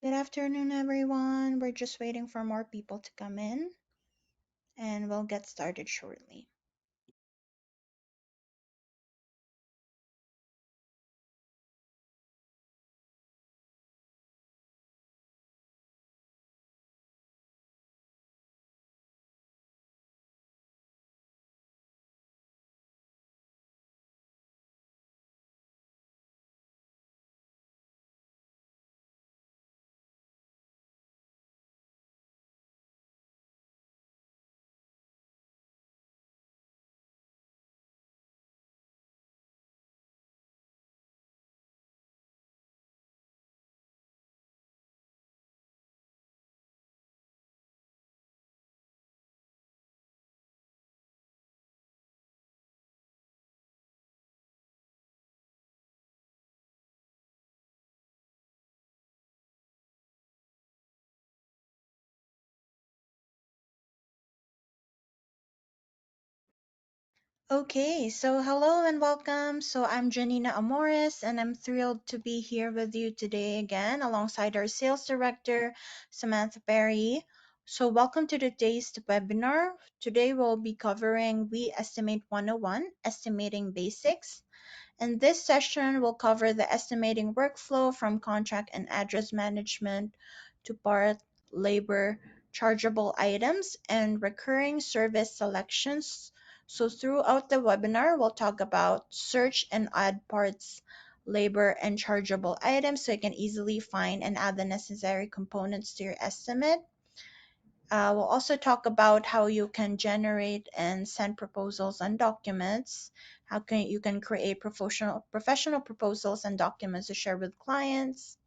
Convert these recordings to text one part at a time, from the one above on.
Good afternoon, everyone. We're just waiting for more people to come in, and we'll get started shortly. Okay, so hello and welcome. So I'm Janina Amores, and I'm thrilled to be here with you today again alongside our sales director, Samantha Perry. So, welcome to today's webinar. Today we'll be covering We Estimate 101, Estimating Basics. In this session, we'll cover the estimating workflow from contract and address management to part, labor, chargeable items, and recurring service selections. So throughout the webinar, we'll talk about search and add parts, labor, and chargeable items so you can easily find and add the necessary components to your estimate. We'll also talk about how you can generate and send proposals and documents. How can you can create professional proposals and documents to share with clients.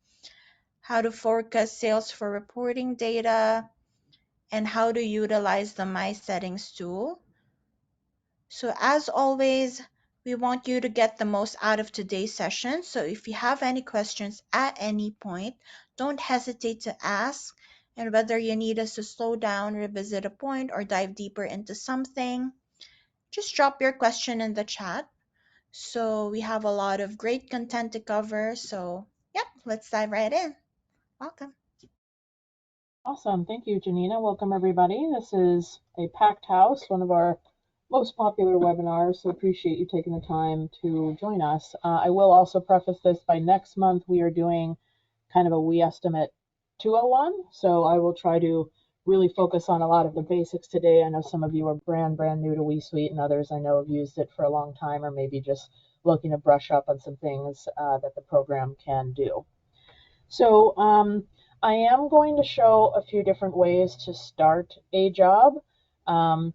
How to forecast sales for reporting data, and how to utilize the My Settings tool. So as always, we want you to get the most out of today's session. So if you have any questions at any point, don't hesitate to ask. And whether you need us to slow down, revisit a point, or dive deeper into something, just drop your question in the chat. So we have a lot of great content to cover. So, yep, let's dive right in. Welcome. Awesome. Thank you, Janina. Welcome, everybody. This is a packed house, one of our most popular webinars, so appreciate you taking the time to join us. I will also preface this by next month, we are doing kind of a WeEstimate 201, so I will try to really focus on a lot of the basics today. I know some of you are brand new to WeSuite, and others I know have used it for a long time, or maybe just looking to brush up on some things that the program can do. So I am going to show a few different ways to start a job. Um,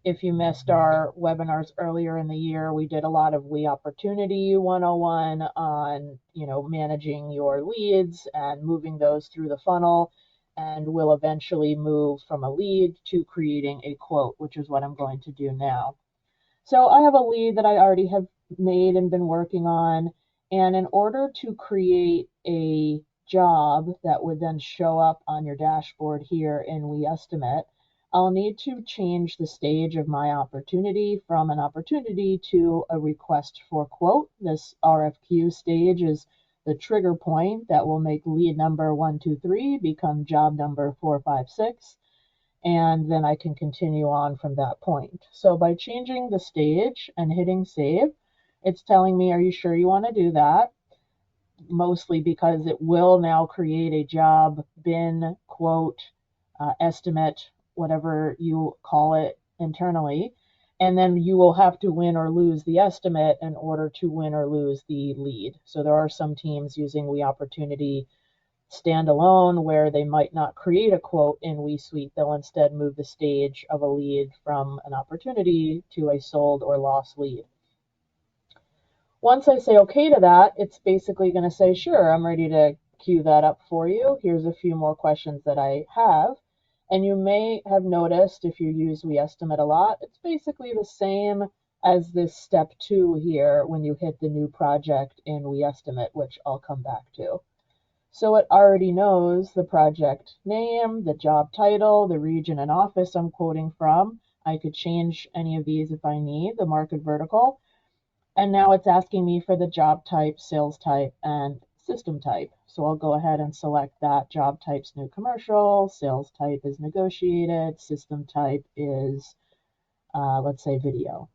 if you missed our webinars earlier in the year, we did a lot of We Opportunity 101 on, managing your leads and moving those through the funnel. And we'll eventually move from a lead to creating a quote, which is what I'm going to do now. So I have a lead that I already have made and been working on. And in order to create a job that would then show up on your dashboard here in WeEstimate, I'll need to change the stage of my opportunity from an opportunity to a request for quote. This RFQ stage is the trigger point that will make lead number 123 become job number 456. And then I can continue on from that point. So by changing the stage and hitting save, it's telling me, are you sure you want to do that? Mostly because it will now create a job bin, quote, estimate, whatever you call it internally. And then you will have to win or lose the estimate in order to win or lose the lead. So there are some teams using WeOpportunity standalone where they might not create a quote in WeSuite. They'll instead move the stage of a lead from an opportunity to a sold or lost lead. Once I say okay to that, it's basically going to say, sure, I'm ready to queue that up for you. Here's a few more questions that I have. And you may have noticed if you use WeEstimate a lot, it's basically the same as this step 2 here when you hit the new project in WeEstimate, which I'll come back to. So it already knows the project name, the job title, the region and office I'm quoting from. I could change any of these if I need, the market vertical. And now it's asking me for the job type, sales type, and system type. So I'll go ahead and select that. Job type's new commercial, sales type is negotiated, system type is, let's say, video.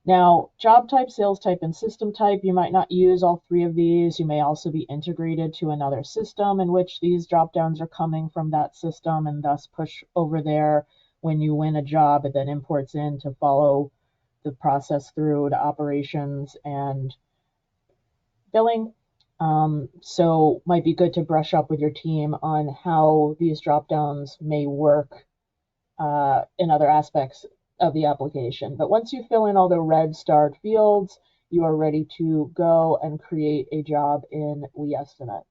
Now, job type, sales type, and system type, you might not use all three of these. You may also be integrated to another system in which these drop downs are coming from that system and thus push over there when you win a job. It then imports in to follow the process through to operations and billing. So might be good to brush up with your team on how these drop downs may work in other aspects of the application. But once you fill in all the red starred fields, you are ready to go and create a job in WeEstimate.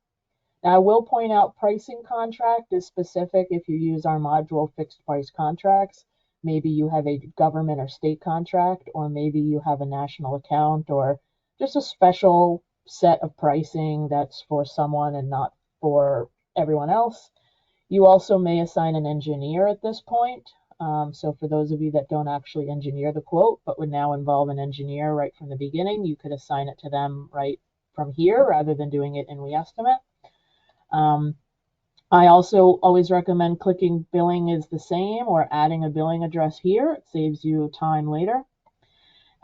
Now, I will point out pricing contract is specific if you use our module fixed price contracts. Maybe you have a government or state contract, or maybe you have a national account, or just a special set of pricing that's for someone and not for everyone else. You also may assign an engineer at this point. So for those of you that don't actually engineer the quote, but would now involve an engineer right from the beginning, you could assign it to them right from here rather than doing it in WeEstimate. I also always recommend clicking billing is the same or adding a billing address here. It saves you time later.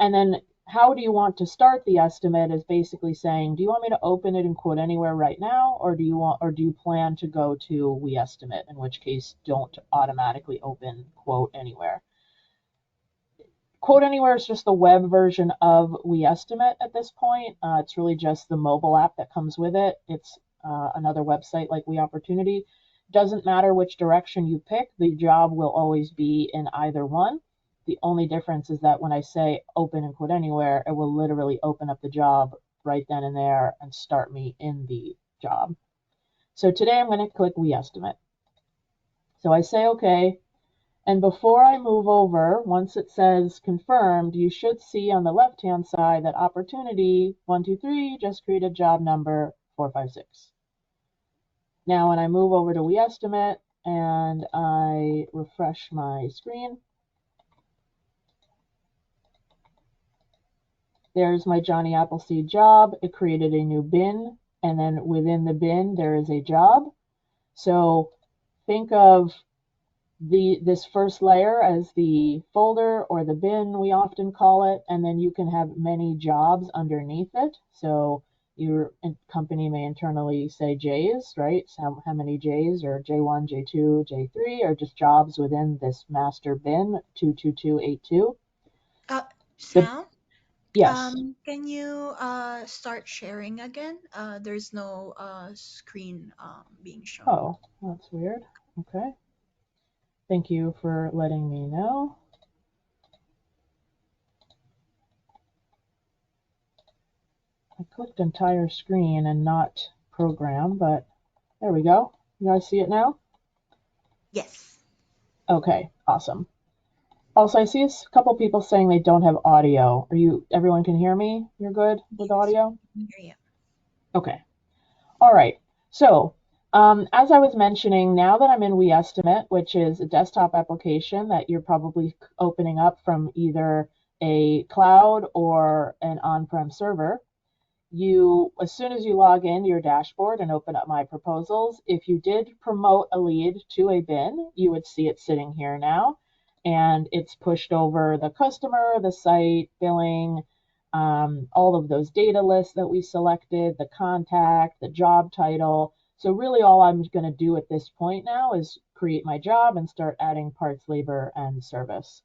And then how do you want to start the estimate is basically saying, do you want me to open it and quote anywhere right now, or do you plan to go to WeEstimate, in which case don't automatically open quote anywhere. Quote Anywhere is just the web version of WeEstimate at this point. It's really just the mobile app that comes with it. It's another website like WeOpportunity. Doesn't matter which direction you pick, the job will always be in either one. The only difference is that when I say open and quote anywhere, it will literally open up the job right then and there and start me in the job. So today I'm going to click WeEstimate. So I say okay. And before I move over, once it says confirmed, you should see on the left-hand side that opportunity 123 just created job number 456. Now, when I move over to WeEstimate and I refresh my screen, there's my Johnny Appleseed job. It created a new bin, and then within the bin, there is a job. So think of this first layer as the folder or the bin, we often call it, and then you can have many jobs underneath it. So your company may internally say J's, right? So how many J's, or J1, J2, J3 are just jobs within this master bin 22282. Uh, The Sam, Yes. can you start sharing again? There's no screen being shown. Oh, that's weird. Okay. Thank you for letting me know. I clicked entire screen and not program, but there we go. You guys see it now? Yes. Okay, awesome. Also, I see a couple people saying they don't have audio. Everyone can hear me? You're good with Yes. audio? We can hear you. Okay. All right. So, as I was mentioning, now that I'm in WeEstimate, which is a desktop application that you're probably opening up from either a cloud or an on-prem server, as soon as you log in your dashboard and open up my proposals, if you did promote a lead to a bin, you would see it sitting here now, and it's pushed over the customer, the site, billing, all of those data lists that we selected, the contact, the job title. So really all I'm going to do at this point now is create my job and start adding parts, labor, and service.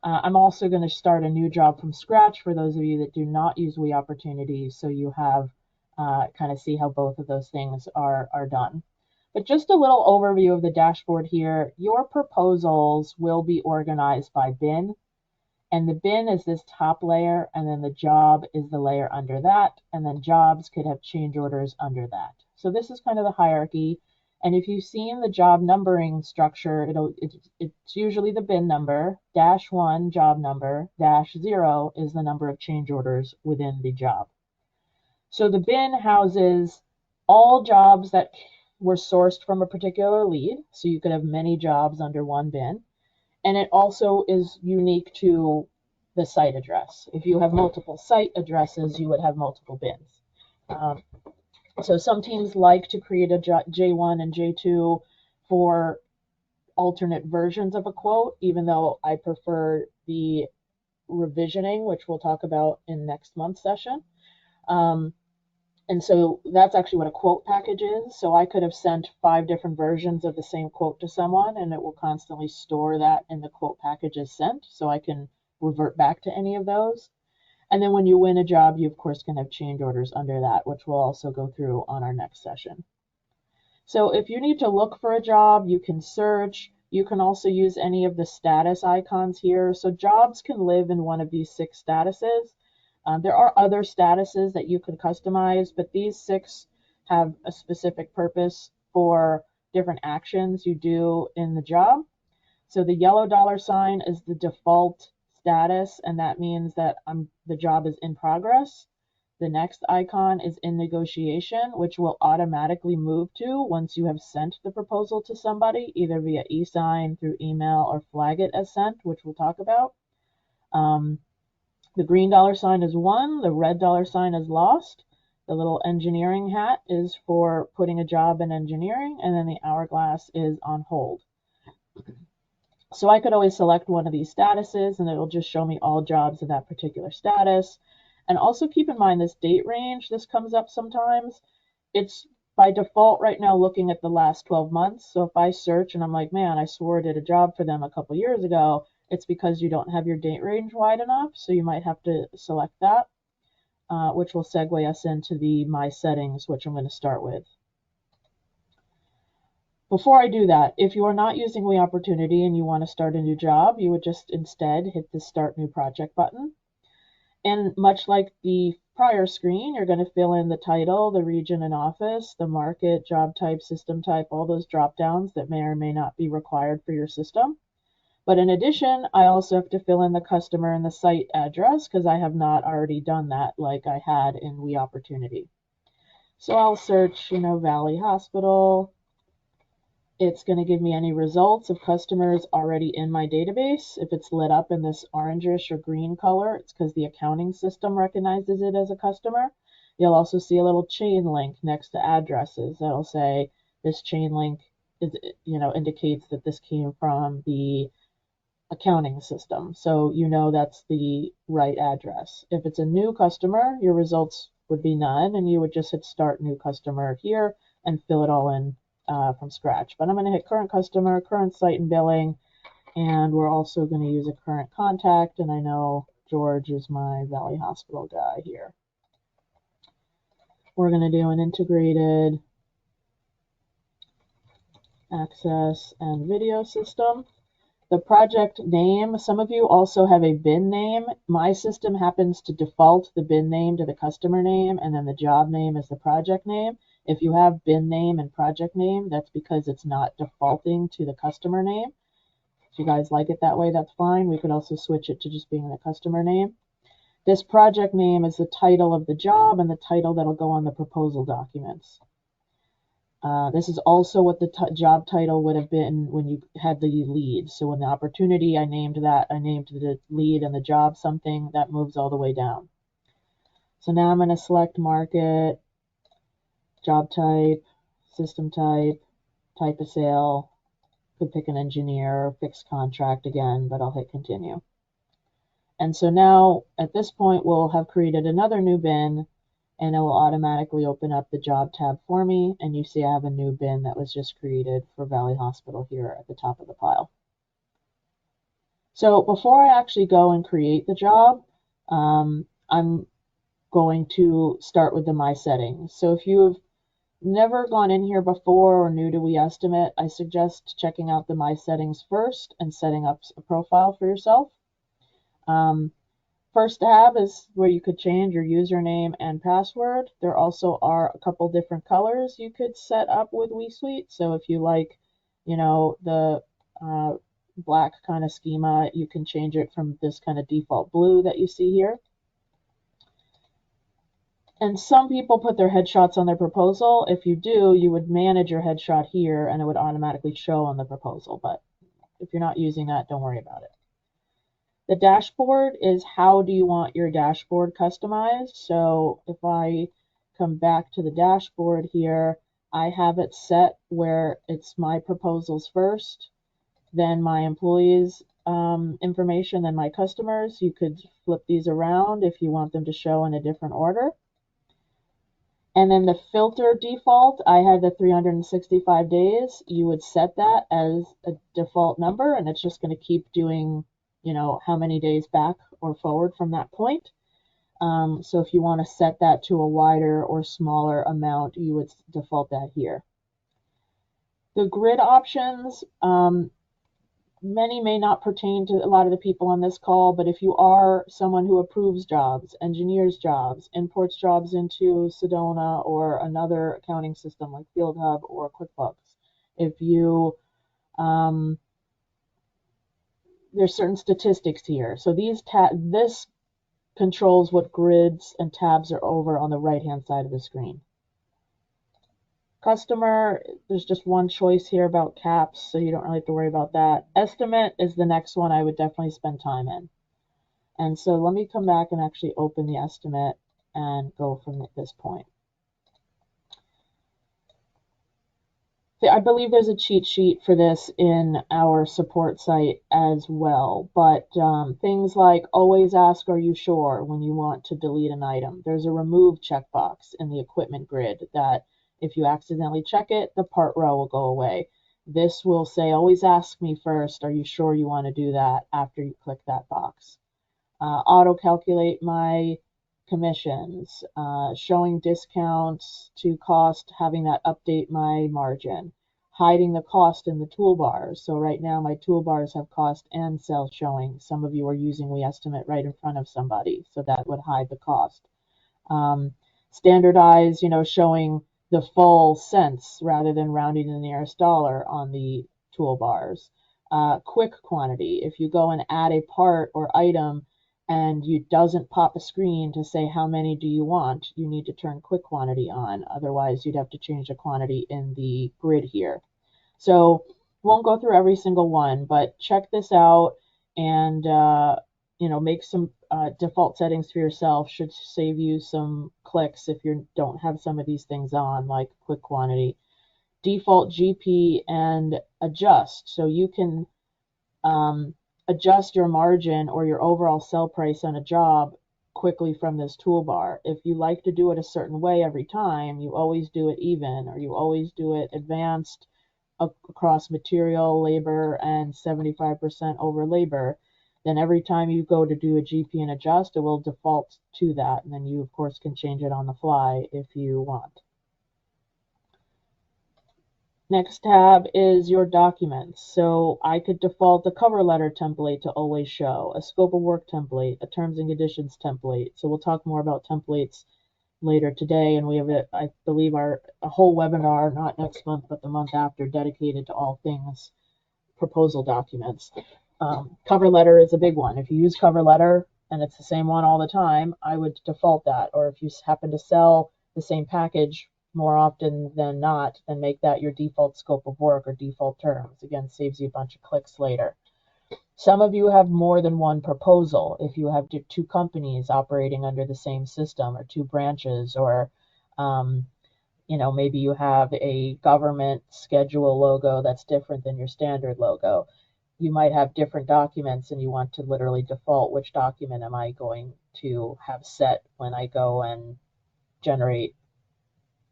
I'm also going to start a new job from scratch for those of you that do not use WeOpportunity, so you have kind of see how both of those things are done. But just a little overview of the dashboard here. Your proposals will be organized by bin, and the bin is this top layer, and then the job is the layer under that, and then jobs could have change orders under that. So this is kind of the hierarchy. And if you've seen the job numbering structure, it's usually the bin number, -1 job number, -0 is the number of change orders within the job. So the bin houses all jobs that were sourced from a particular lead. So you could have many jobs under one bin. And it also is unique to the site address. If you have multiple site addresses, you would have multiple bins. So some teams like to create a J1 and J2 for alternate versions of a quote, even though I prefer the revisioning, which we'll talk about in next month's session. Um, and so that's actually what a quote package is. So I could have sent 5 different versions of the same quote to someone, and it will constantly store that in the quote package as sent, so I can revert back to any of those. And then when you win a job, you of course can have change orders under that, which we'll also go through on our next session. So if you need to look for a job, you can search. You can also use any of the status icons here. So jobs can live in one of these 6 statuses. There are other statuses that you can customize, but these 6 have a specific purpose for different actions you do in the job. So the yellow $sign is the default status, and that means that the job is in progress. The next icon is in negotiation, which will automatically move to once you have sent the proposal to somebody, either via e-sign, through email, or flag it as sent, which we'll talk about. The green $sign is won, the red $sign is lost. The little engineering hat is for putting a job in engineering, and then the hourglass is on hold. So I could always select one of these statuses and it'll just show me all jobs of that particular status. And also keep in mind this date range, this comes up sometimes. It's by default right now looking at the last 12 months. So if I search and I'm like, man, I swore I did a job for them a couple years ago, it's because you don't have your date range wide enough. So you might have to select that, which will segue us into the My Settings, which I'm going to start with. Before I do that, if you are not using WeOpportunity and you want to start a new job, you would just instead hit the Start New Project button. And much like the prior screen, you're going to fill in the title, the region and office, the market, job type, system type, all those drop downs that may or may not be required for your system. But in addition, I also have to fill in the customer and the site address because I have not already done that like I had in WeOpportunity. So I'll search, Valley Hospital. It's going to give me any results of customers already in my database. If it's lit up in this orangish or green color, it's because the accounting system recognizes it as a customer. You'll also see a little chain link next to addresses that'll say this chain link is, indicates that this came from the accounting system. So that's the right address. If it's a new customer, your results would be none, and you would just hit Start New Customer here and fill it all in from scratch. But I'm going to hit Current Customer, Current Site and Billing, and we're also going to use a current contact, and I know George is my Valley Hospital guy here. We're going to do an integrated access and video system. The project name, some of you also have a bin name. My system happens to default the bin name to the customer name, and then the job name is the project name. If you have bin name and project name, that's because it's not defaulting to the customer name. If you guys like it that way, that's fine. We could also switch it to just being the customer name. This project name is the title of the job and the title that'll go on the proposal documents. This is also what the job title would have been when you had the lead. So in the opportunity, I named the lead and the job something that moves all the way down. So now I'm going to select market, job type, system type, type of sale. Could pick an engineer, fixed contract again, but I'll hit continue. And so now at this point, we'll have created another new bin, and it will automatically open up the job tab for me. And you see I have a new bin that was just created for Valley Hospital here at the top of the pile. So before I actually go and create the job, I'm going to start with the My Settings. So if you've never gone in here before or new to WeEstimate, I suggest checking out the My Settings first and setting up a profile for yourself. First tab is where you could change your username and password. There also are a couple different colors you could set up with WeSuite. So if you like, the black kind of schema, you can change it from this kind of default blue that you see here. And some people put their headshots on their proposal. If you do, you would manage your headshot here and it would automatically show on the proposal. But if you're not using that, don't worry about it. The dashboard is how do you want your dashboard customized. So if I come back to the dashboard here, I have it set where it's my proposals first, then my employees' information, then my customers. You could flip these around if you want them to show in a different order. And then the filter default, I had the 365 days. You would set that as a default number, and it's just going to keep doing, how many days back or forward from that point. So if you want to set that to a wider or smaller amount, you would default that here. The grid options, many may not pertain to a lot of the people on this call, but if you are someone who approves jobs, engineers jobs, imports jobs into Sedona or another accounting system like FieldHub or QuickBooks, if you, there's certain statistics here. So this controls what grids and tabs are over on the right-hand side of the screen. Customer, there's just one choice here about caps, so you don't really have to worry about that. Estimate is the next one I would definitely spend time in. And so let me come back and actually open the estimate and go from this point. I believe there's a cheat sheet for this in our support site as well, but things like always ask, are you sure, when you want to delete an item. There's a remove checkbox in the equipment grid that if you accidentally check it, the part row will go away. This will say, always ask me first, are you sure you want to do that after you click that box. Auto calculate my commissions, showing discounts to cost, having that update my margin, hiding the cost in the toolbars. So right now my toolbars have cost and sell showing. Some of you are using WeEstimate right in front of somebody, so that would hide the cost. Standardize, showing the full cents rather than rounding the nearest dollar on the toolbars. Quick quantity, if you go and add a part or item and you doesn't pop a screen to say how many do you want, you need to turn quick quantity on. Otherwise, you'd have to change the quantity in the grid here. So won't go through every single one, but check this out and make some default settings for yourself. Should save you some clicks if you don't have some of these things on, like quick quantity. Default GP and adjust. So you can adjust your margin or your overall sell price on a job quickly from this toolbar. If you like to do it a certain way every time, you always do it even, or you always do it advanced across material, labor, and 75% over labor, then every time you go to do a GP and adjust, it will default to that. And then you, of course, can change it on the fly if you want. Next tab is your documents. So I could default a cover letter template to always show, a scope of work template, a terms and conditions template. So we'll talk more about templates later today, and we have, I believe, a whole webinar, not next month, but the month after, dedicated to all things proposal documents. Cover letter is a big one. If you use cover letter and it's the same one all the time, I would default that. Or if you happen to sell the same package more often than not, then make that your default scope of work or default terms. Again, saves you a bunch of clicks later. Some of you have more than one proposal. If you have two companies operating under the same system or two branches, or maybe you have a government schedule logo that's different than your standard logo. You might have different documents and you want to literally default which document am I going to have set when I go and generate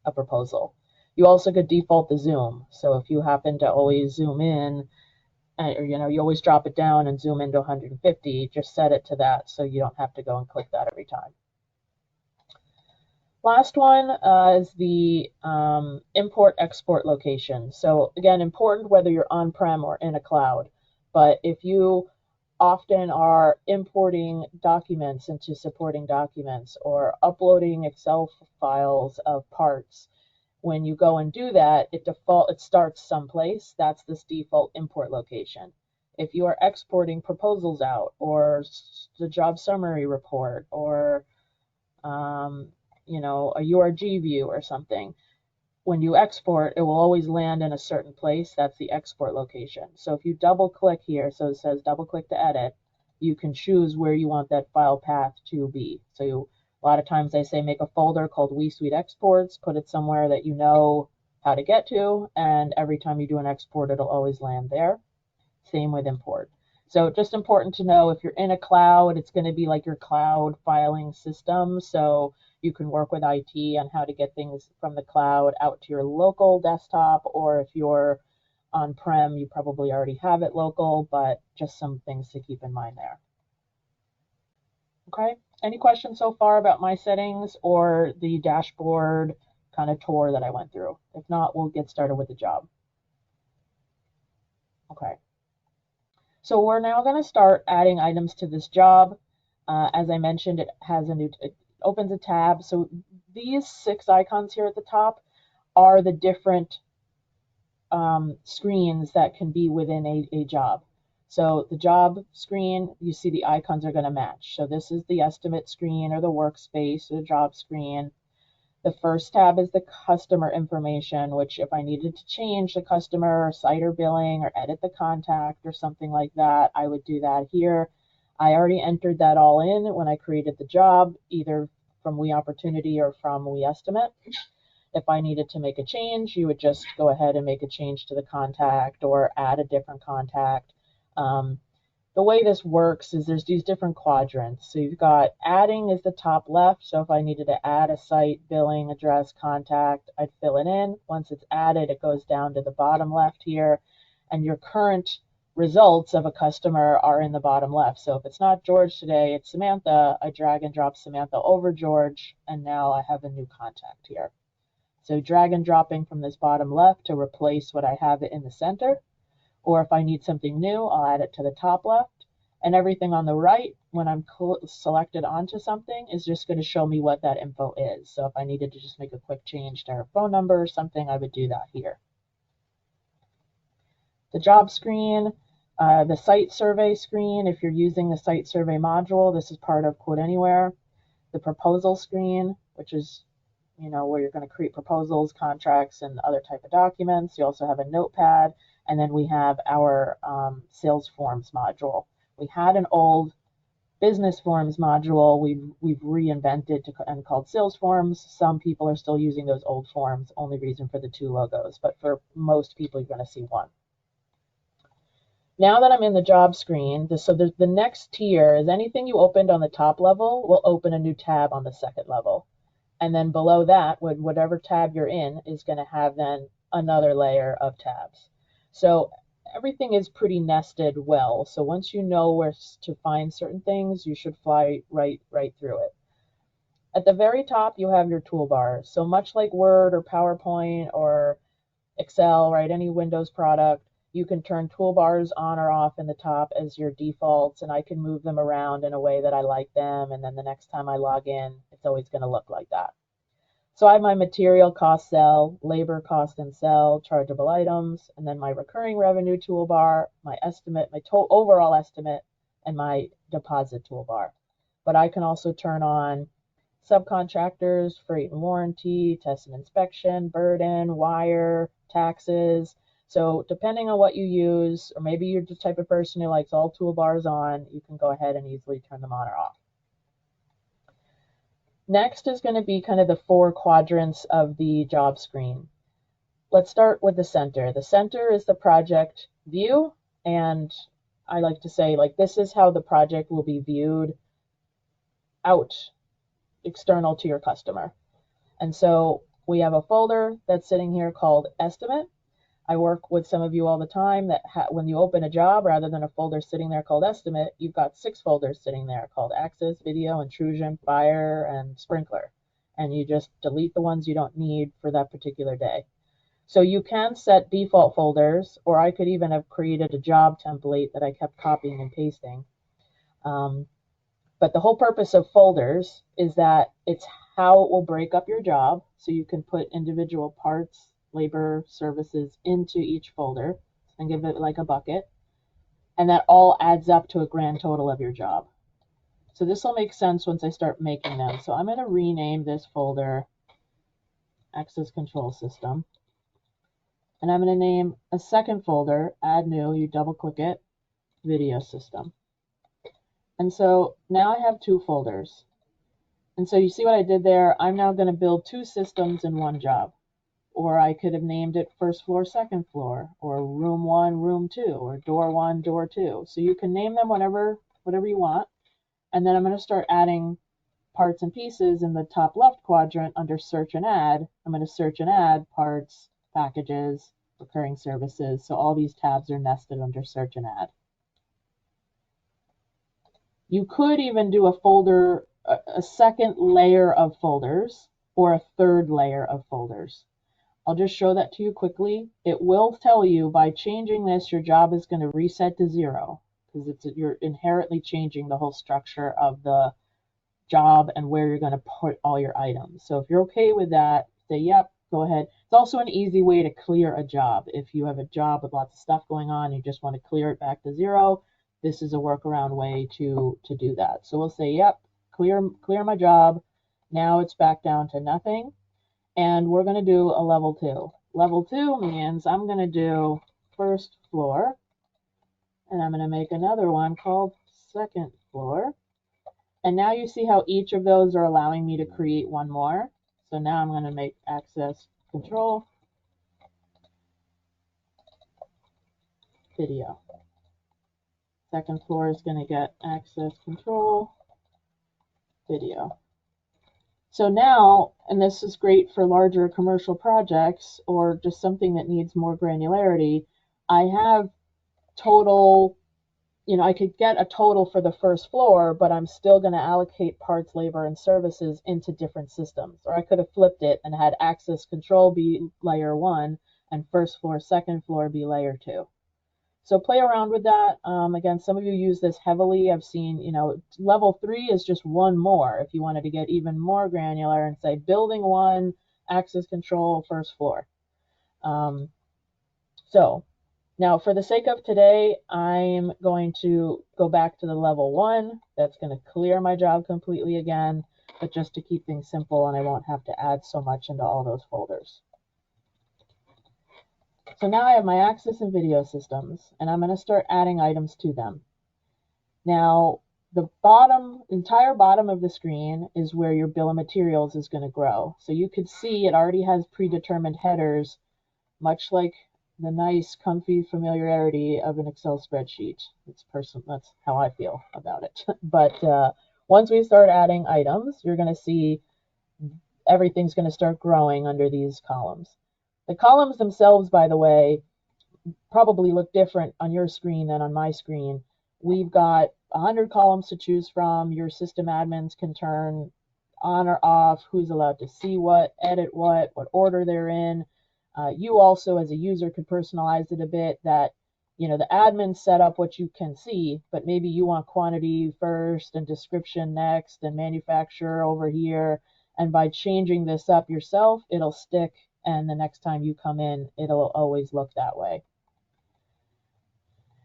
a proposal. You also could default the zoom. So if you happen to always zoom in, or you always drop it down and zoom into 150, just set it to that so you don't have to go and click that every time. Last one is the import-export location. So again, important whether you're on-prem or in a cloud. But if you often are importing documents into supporting documents or uploading Excel files of parts, when you go and do that, it starts someplace. That's this default import location. If you are exporting proposals out, or the job summary report, or a URG view or something, when you export, it will always land in a certain place. That's the export location. So if you double click here, so it says double click to edit, you can choose where you want that file path to be. So A lot of times they say make a folder called WeSuite Exports, put it somewhere that you know how to get to, and every time you do an export, it'll always land there. Same with import. So just important to know if you're in a cloud, it's going to be like your cloud filing system. So you can work with IT on how to get things from the cloud out to your local desktop, or if you're on-prem, you probably already have it local, but just some things to keep in mind there. Okay, any questions so far about my settings or the dashboard kind of tour that I went through? If not, we'll get started with the job. Okay, so we're now going to start adding items to this job. As I mentioned, it opens a tab. So these 6 icons here at the top are the different screens that can be within a job. So the job screen, you see the icons are going to match. So this is the estimate screen or the workspace or the job screen. The first tab is the customer information, which if I needed to change the customer or site or billing or edit the contact or something like that, I would do that here. I already entered that all in when I created the job, either from WeOpportunity or from WeEstimate. If I needed to make a change, you would just go ahead and make a change to the contact or add a different contact. The way this works is there's these different quadrants. So you've got adding is the top left. So if I needed to add a site, billing, address, contact, I'd fill it in. Once it's added, it goes down to the bottom left here. And your current results of a customer are in the bottom left. So if it's not George today, it's Samantha. I drag and drop Samantha over George, and now I have a new contact here. So drag and dropping from this bottom left to replace what I have in the center. Or if I need something new, I'll add it to the top left. And everything on the right, when I'm selected onto something, is just going to show me what that info is. So if I needed to just make a quick change to her phone number or something, I would do that here. The job screen, the site survey screen, if you're using the site survey module, this is part of Quote Anywhere. The proposal screen, which is where you're going to create proposals, contracts, and other type of documents. You also have a notepad, and then we have our sales forms module. We had an old business forms module we've reinvented and called sales forms. Some people are still using those old forms, only reason for the 2 logos, but for most people you're going to see one. Now that I'm in the job screen, the next tier is anything you opened on the top level will open a new tab on the second level. And then below that, whatever tab you're in is going to have then another layer of tabs. So everything is pretty nested well. So once you know where to find certain things, you should fly right through it. At the very top, you have your toolbars. So much like Word or PowerPoint or Excel, right, any Windows product, you can turn toolbars on or off in the top as your defaults, and I can move them around in a way that I like them, and then the next time I log in, it's always going to look like that. So I have my material cost cell, labor cost and cell, chargeable items, and then my recurring revenue toolbar, my estimate, my overall estimate, and my deposit toolbar. But I can also turn on subcontractors, freight and warranty, test and inspection, burden, wire, taxes. So depending on what you use, or maybe you're the type of person who likes all toolbars on, you can go ahead and easily turn them on or off. Next is going to be kind of the 4 quadrants of the job screen. Let's start with the center. The center is the project view, and I like to say, like, this is how the project will be viewed out external to your customer. And so we have a folder that's sitting here called Estimate. I work with some of you all the time that when you open a job, rather than a folder sitting there called Estimate, you've got 6 folders sitting there called Access, Video, Intrusion, Fire, and Sprinkler. And you just delete the ones you don't need for that particular day. So you can set default folders, or I could even have created a job template that I kept copying and pasting. But the whole purpose of folders is that it's how it will break up your job, so you can put individual parts, labor, services into each folder and give it like a bucket. And that all adds up to a grand total of your job. So this will make sense once I start making them. So I'm going to rename this folder Access Control System. And I'm going to name a second folder, Add New, you double click it, Video System. And so now I have 2 folders. And so you see what I did there? I'm now going to build two systems in one job. Or I could have named it first floor, second floor, or room one, room two, or door one, door two. So you can name them whatever you want. And then I'm going to start adding parts and pieces in the top left quadrant under search and add. I'm going to search and add parts, packages, recurring services. So all these tabs are nested under search and add. You could even do a folder, a second layer of folders, or a third layer of folders. I'll just show that to you quickly. It will tell you by changing this, your job is going to reset to 0 because you're inherently changing the whole structure of the job and where you're going to put all your items. So if you're okay with that, say, yep, go ahead. It's also an easy way to clear a job. If you have a job with lots of stuff going on, you just want to clear it back to 0. This is a workaround way to do that. So we'll say, yep, clear my job. Now it's back down to nothing. And we're going to do a level 2. Level 2 means I'm going to do first floor, and I'm going to make another one called second floor. And now you see how each of those are allowing me to create one more. So now I'm going to make access control video. Second floor is going to get access control video. So now, and this is great for larger commercial projects or just something that needs more granularity, I have total, I could get a total for the first floor, but I'm still going to allocate parts, labor, and services into different systems. Or I could have flipped it and had access control be layer 1 and first floor, second floor be layer 2. So play around with that. Again, some of you use this heavily. I've seen, level 3 is just one more. If you wanted to get even more granular and say building 1, access control, first floor. So now, for the sake of today, I'm going to go back to the level 1. That's going to clear my job completely again, but just to keep things simple and I won't have to add so much into all those folders. So now I have my access and video systems, and I'm going to start adding items to them. Now, the entire bottom of the screen is where your bill of materials is going to grow. So you could see it already has predetermined headers, much like the nice, comfy familiarity of an Excel spreadsheet. That's how I feel about it. But once we start adding items, you're going to see everything's going to start growing under these columns. The columns themselves, by the way, probably look different on your screen than on my screen. We've got 100 columns to choose from. Your system admins can turn on or off who's allowed to see what, edit what order they're in. You also, as a user, could personalize it a bit that, the admin set up what you can see, but maybe you want quantity first and description next and manufacturer over here. And by changing this up yourself, it'll stick. And the next time you come in, it'll always look that way.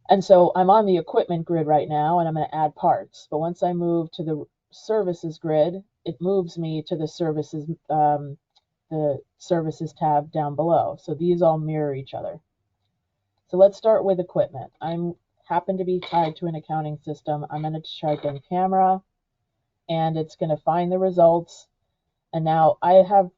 And so I'm on the equipment grid right now, and I'm going to add parts. But once I move to the services grid, it moves me to the services tab down below. So these all mirror each other. So let's start with equipment. I happen to be tied to an accounting system. I'm going to type in camera, and it's going to find the results. And now I have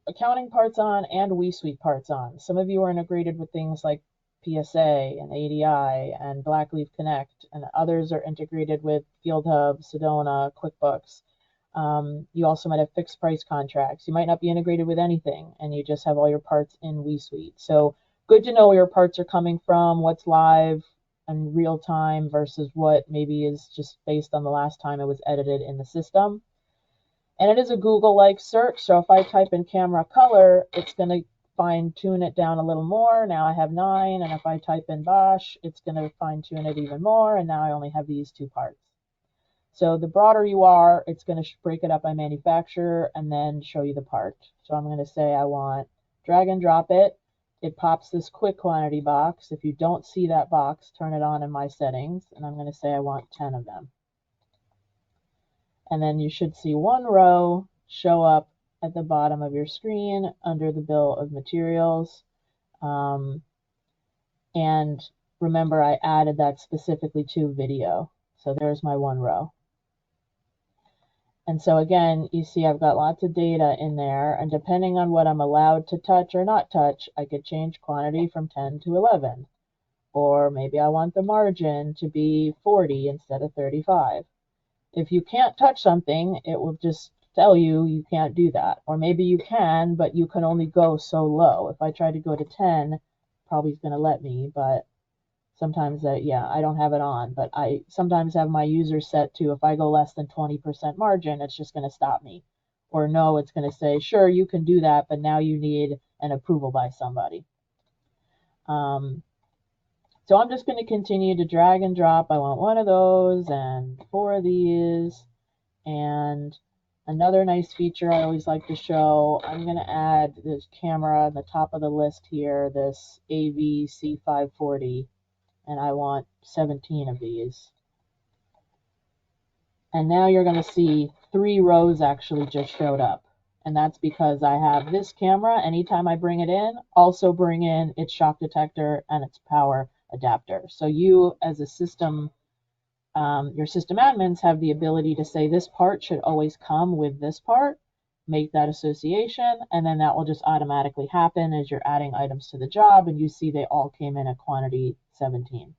accounting parts on and WeSuite parts on. Some of you are integrated with things like PSA and ADI and Blackleaf Connect, and others are integrated with FieldHub, Sedona, QuickBooks. You also might have fixed price contracts. You might not be integrated with anything, and you just have all your parts in WeSuite. So good to know where your parts are coming from, what's live and real time versus what maybe is just based on the last time it was edited in the system. And it is a Google-like search, so if I type in camera color, it's going to fine-tune it down a little more. Now I have 9, and if I type in Bosch, it's going to fine-tune it even more, and now I only have these 2 parts. So the broader you are, it's going to break it up by manufacturer and then show you the part. So I'm going to say I want drag and drop it. It pops this quick quantity box. If you don't see that box, turn it on in my settings, and I'm going to say I want 10 of them. And then you should see one row show up at the bottom of your screen under the bill of materials. And remember, I added that specifically to video. So there's my one row. And so again, you see I've got lots of data in there, and depending on what I'm allowed to touch or not touch, I could change quantity from 10 to 11. Or maybe I want the margin to be 40 instead of 35. If you can't touch something, it will just tell you you can't do that. Or maybe you can, but you can only go so low. If I try to go to 10, probably it's going to let me, but sometimes yeah, I don't have it on, but I sometimes have my user set to if I go less than 20% margin, it's just going to stop me. Or no, it's going to say, sure, you can do that, but now you need an approval by somebody. So I'm just going to continue to drag and drop. I want one of those and four of these. And another nice feature I always like to show, I'm going to add this camera on the top of the list here, this AVC540, and I want 17 of these. And now you're going to see 3 rows actually just showed up. And that's because I have this camera, anytime I bring it in, also bring in its shock detector and its power adapter. So you as a system, your system admins have the ability to say this part should always come with this part, make that association, and then that will just automatically happen as you're adding items to the job, and you see they all came in at quantity 17.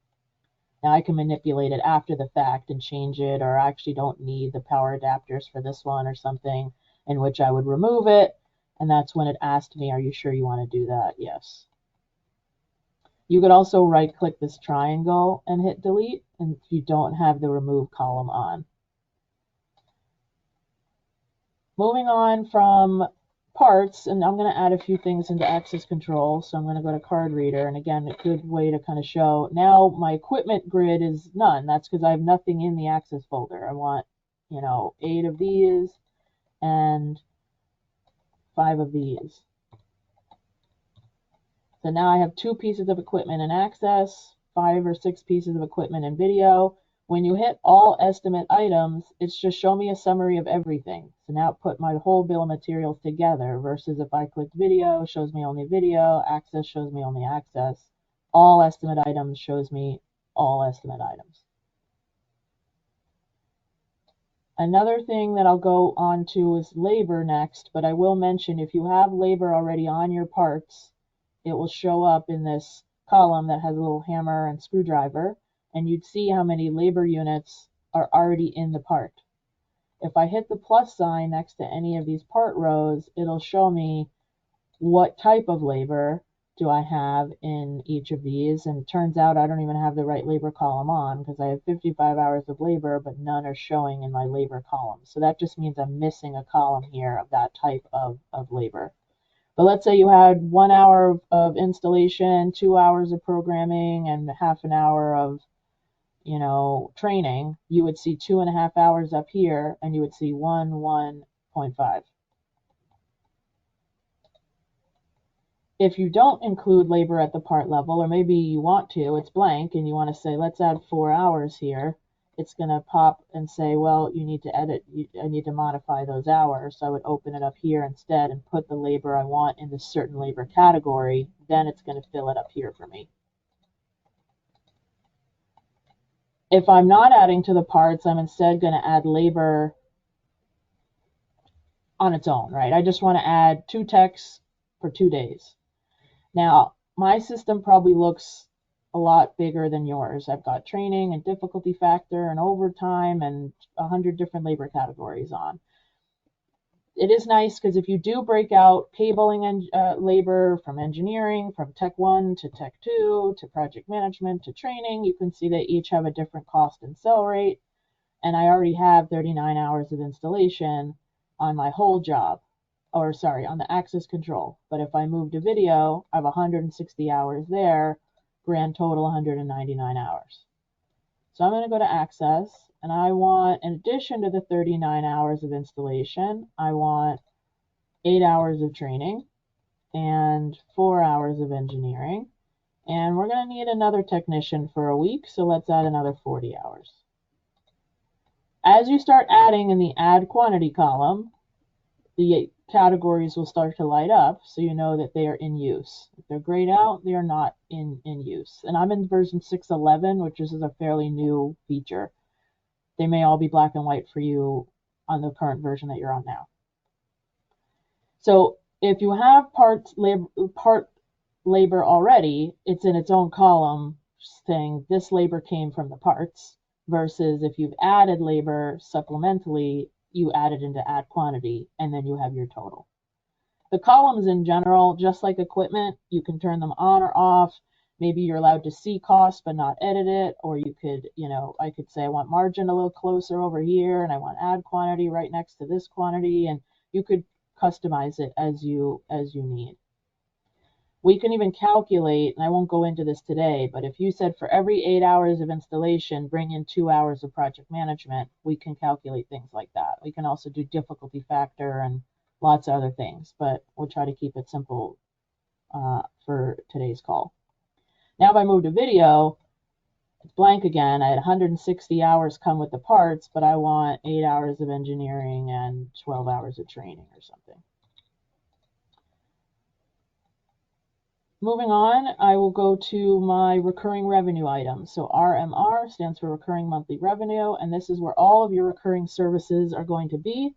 Now I can manipulate it after the fact and change it, or I actually don't need the power adapters for this one or something, in which I would remove it, and that's when it asked me, are you sure you want to do that? Yes. You could also right click this triangle and hit delete if you don't have the remove column on. Moving on from parts, and I'm going to add a few things into access control. So I'm going to go to card reader, and again, a good way to kind of show now my equipment grid is none. That's because I have nothing in the access folder. I want, 8 of these and 5 of these. So now I have 2 pieces of equipment in access, 5 or 6 pieces of equipment in video. When you hit all estimate items, it's just show me a summary of everything. So now it put my whole bill of materials together versus if I click video, it shows me only video, access shows me only access. All estimate items shows me all estimate items. Another thing that I'll go on to is labor next, but I will mention if you have labor already on your parts, it will show up in this column that has a little hammer and screwdriver, and you'd see how many labor units are already in the part. If I hit the plus sign next to any of these part rows, it'll show me what type of labor do I have in each of these, and it turns out I don't even have the right labor column on because I have 55 hours of labor, but none are showing in my labor column. So that just means I'm missing a column here of that type of labor. But let's say you had 1 hour of installation, 2 hours of programming, and half an hour of, training. You would see 2.5 hours up here, and you would see 1.5. If you don't include labor at the part level, or maybe you want to, it's blank, and you want to say, let's add 4 hours here, it's going to pop and say, well, you need to edit, I need to modify those hours. So I would open it up here instead and put the labor I want in this certain labor category. Then it's going to fill it up here for me. If I'm not adding to the parts, I'm instead going to add labor on its own, right? I just want to add 2 techs for 2 days. Now, my system probably looks a lot bigger than yours. I've got training and difficulty factor and overtime and 100 different labor categories on. It is nice because if you do break out cabling and labor from engineering, from Tech 1 to Tech 2 to project management to training, you can see they each have a different cost and sell rate. And I already have 39 hours of installation on my whole job, or sorry, on the access control. But if I move to video, I have 160 hours there, grand total 199 hours. So I'm going to go to access, and I want, in addition to the 39 hours of installation, I want 8 hours of training and 4 hours of engineering. And we're going to need another technician for a week, so let's add another 40 hours. As you start adding in the add quantity column, the categories will start to light up so you know that they are in use. If they're grayed out, they are not in use. And I'm in version 6.11, which is a fairly new feature. They may all be black and white for you on the current version that you're on now. So if you have part labor already, it's in its own column saying this labor came from the parts, versus if you've added labor supplementally, you add it into add quantity, and then you have your total. The columns in general, just like equipment, you can turn them on or off. Maybe you're allowed to see cost but not edit it, or you could, I could say I want margin a little closer over here, and I want add quantity right next to this quantity, and you could customize it as you need. We can even calculate, and I won't go into this today, but if you said for every 8 hours of installation, bring in 2 hours of project management, we can calculate things like that. We can also do difficulty factor and lots of other things, but we'll try to keep it simple for today's call. Now if I move to video, it's blank again. I had 160 hours come with the parts, but I want 8 hours of engineering and 12 hours of training or something. Moving on, I will go to my recurring revenue items. So RMR stands for recurring monthly revenue, and this is where all of your recurring services are going to be.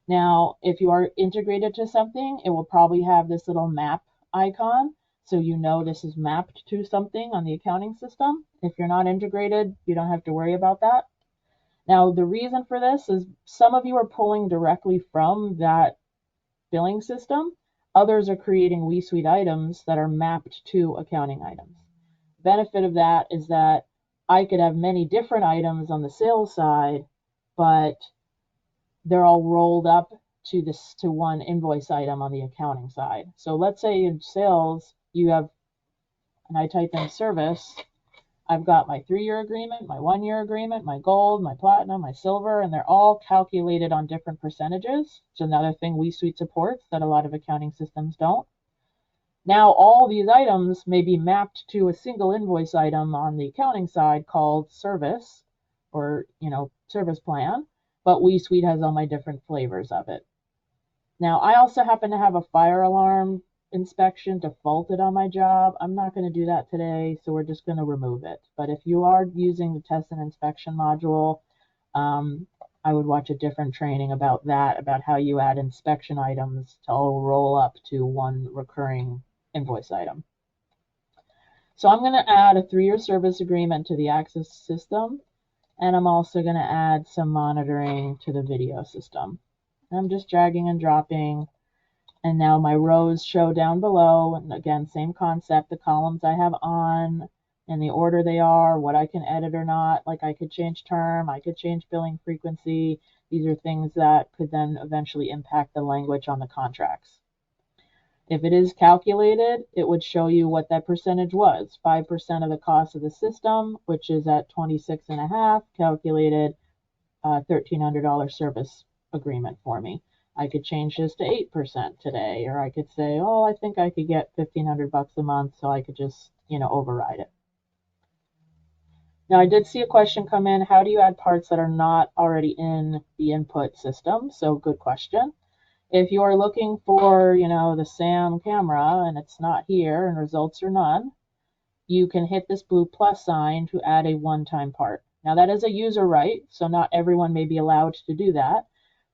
Now, if you are integrated to something, it will probably have this little map icon, so you know this is mapped to something on the accounting system. If you're not integrated, you don't have to worry about that. Now, the reason for this is some of you are pulling directly from that billing system. Others are creating WeSuite items that are mapped to accounting items. Benefit of that is that I could have many different items on the sales side, but they're all rolled up to one invoice item on the accounting side. So let's say in sales you have, and I type in service, I've got my 3-year agreement, my 1-year agreement, my gold, my platinum, my silver, and they're all calculated on different percentages. It's another thing WeSuite supports that a lot of accounting systems don't. Now all these items may be mapped to a single invoice item on the accounting side called service, or service plan, but WeSuite has all my different flavors of it. Now I also happen to have a fire alarm inspection defaulted on my job. I'm not going to do that today, so we're just going to remove it. But if you are using the test and inspection module, I would watch a different training about that, about how you add inspection items to all roll up to one recurring invoice item. So I'm going to add a 3-year service agreement to the Access system, and I'm also going to add some monitoring to the video system. I'm just dragging and dropping. And now my rows show down below, and again, same concept, the columns I have on and the order they are, what I can edit or not. Like I could change term, I could change billing frequency. These are things that could then eventually impact the language on the contracts. If it is calculated, it would show you what that percentage was. 5% of the cost of the system, which is at 26.5, calculated $1,300 service agreement for me. I could change this to 8% today, or I could say, oh, I think I could get 1,500 bucks a month, so I could just, override it. Now, I did see a question come in, how do you add parts that are not already in the input system? So good question. If you are looking for, the SAM camera and it's not here and results are none, you can hit this blue plus sign to add a one-time part. Now that is a user right, so not everyone may be allowed to do that.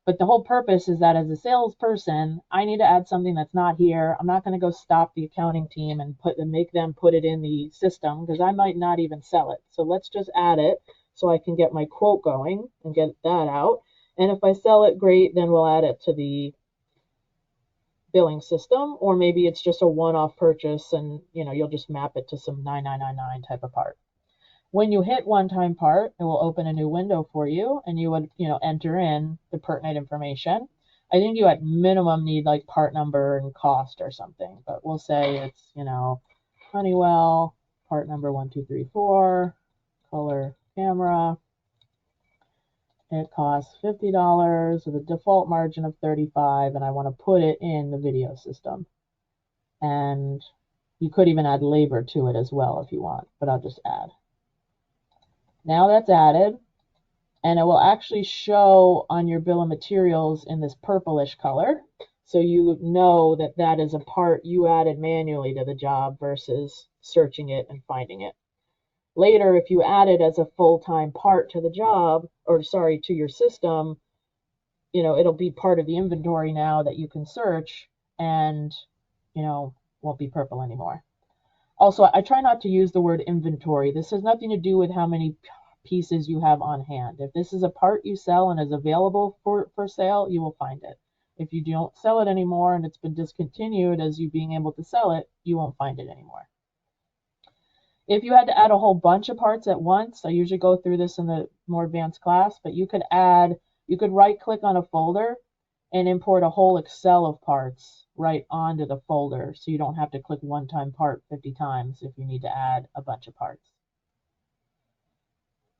But the whole purpose is that as a salesperson, I need to add something that's not here. I'm not going to go stop the accounting team and make them put it in the system because I might not even sell it. So let's just add it so I can get my quote going and get that out. And if I sell it, great, then we'll add it to the billing system, or maybe it's just a one-off purchase and you'll just map it to some 9999 type of part. When you hit one-time part, it will open a new window for you, and you would enter in the pertinent information. I think you at minimum need like part number and cost or something, but we'll say it's Honeywell part number 1234, color camera. It costs $50 with a default margin of 35, and I want to put it in the video system. And you could even add labor to it as well if you want, but I'll just add. Now that's added, and it will actually show on your bill of materials in this purplish color, so you know that that is a part you added manually to the job versus searching it and finding it. Later, if you add it as a full-time part to the job, or sorry, to your system, it'll be part of the inventory now that you can search, and won't be purple anymore. Also, I try not to use the word inventory. This has nothing to do with how many pieces you have on hand. If this is a part you sell and is available for sale, you will find it. If you don't sell it anymore and it's been discontinued as you being able to sell it, you won't find it anymore. If you had to add a whole bunch of parts at once, I usually go through this in the more advanced class, but you could right click on a folder and import a whole Excel of parts right onto the folder, so you don't have to click one-time part 50 times if you need to add a bunch of parts.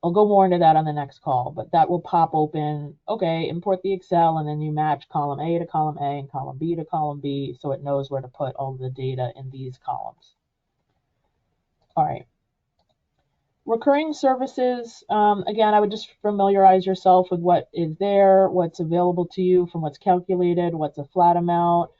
I'll go more into that on the next call, but that will pop open, okay, import the Excel, and then you match column A to column A and column B to column B, so it knows where to put all the data in these columns. All right. Recurring services, again, I would just familiarize yourself with what is there, what's available to you from what's calculated, what's a flat amount.